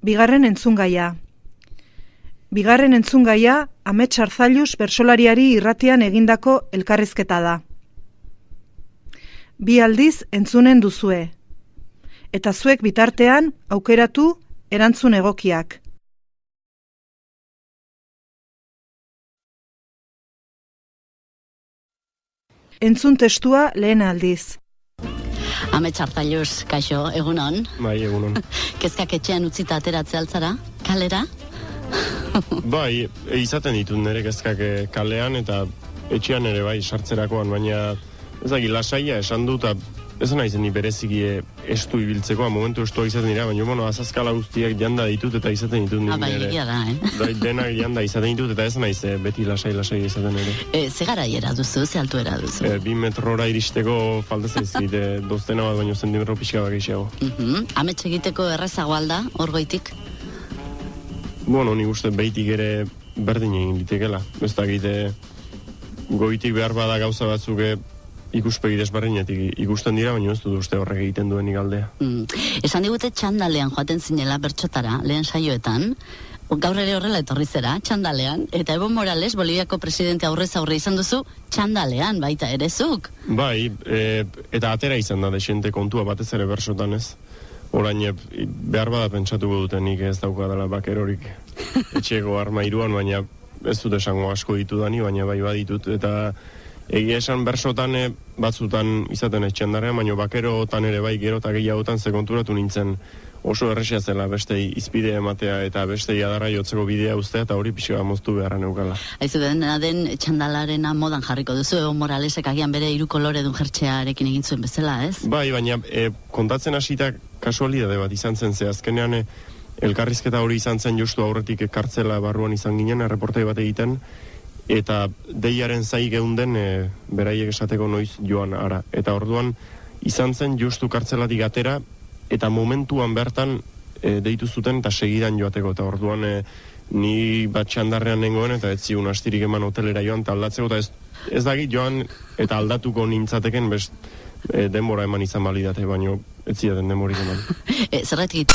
Bigarren entzungaia. Bigarren entzungaia Amets Arzallus bertsolariari irratian egindako elkarrizketa da. Bi aldiz entzunen duzue. Eta zuek bitartean aukeratu erantzun egokiak. Entzun testua lehen aldiz. Amets Arzallus, kaixo, egunon. Bai, egunon. Kezkak etxean utzita ateratze altzara, kalera? Bai, izaten ditut nire kezkak kalean eta etxean ere bai sartzerakoan, baina ezagik lasaia esan dut, ez naizen ni bereziki estu ibiltzeko, momentu estua izaten dira, baina azazkala guztiak janda ditut eta izaten ditut nire. Bai, egia da, Denak janda izaten ditut eta ez naiz beti lasai izaten ere. Ze garaiera duzu, ze altuera duzu? 2 metrora iristeko falta zaizkit, doztena bat baino zentimetro pixka bat gehiago. Amets egiteko errazago alda, hor goitik? Nik uste behitik ere berdin egin litekela. Ez dakit, goitik behar bada gauza batzuk ikuspegi desberdinetik ikusten dira, baina ez dut uste horrek egiten duenik aldea. Esan digute txandalean joaten zinela bertxotara, lehen saioetan, gaur ere horrela etorri zera, txandalean, eta Evo Morales, Boliviako presidente aurrez aurre izan duzu, txandalean, baita ere zuk. Bai, eta atera izan da desente kontua batez ere bersotan ez. Orain, behar bada pentsatuko dutenik ez daukadala bakerorik etxeko armairuan, baina ez dut esango asko ditudani, baina bai baditut, eta egia esan bersotan batzutan izaten etxendarean, baina bakerotan ere bai gero eta gehiagotan ze konturatu nintzen oso erresia zela bestei izpide ematea eta bestei adarra jotzeko bidea ustea eta hori pixka moztu beharra neukala. Aizu den txandalarena modan jarriko duzu, Evo Moralesek agian bere 3 koloredun jertxearekin egin zuen bezala, ez? Bai, baina kontatzen hasitak kasualidade bat izan zen, ze azkenean elkarrizketa hori izan zen justu aurretik kartzela barruan izan ginen, erreportai bat egiten, eta deiaren zai geunden beraiek esateko noiz joan ara. Eta orduan izan zen justu kartzelatik atera, eta momentuan bertan deitu zuten eta segidan joateko, eta orduan ni bat txandarrean nengoen eta ez zigun astirik eman hotelera joan eta aldatzeko, eta ez dakit joan eta aldatuko nintzateken denbora eman izan balidate, baino ez zidaten denborik eman. Zerretik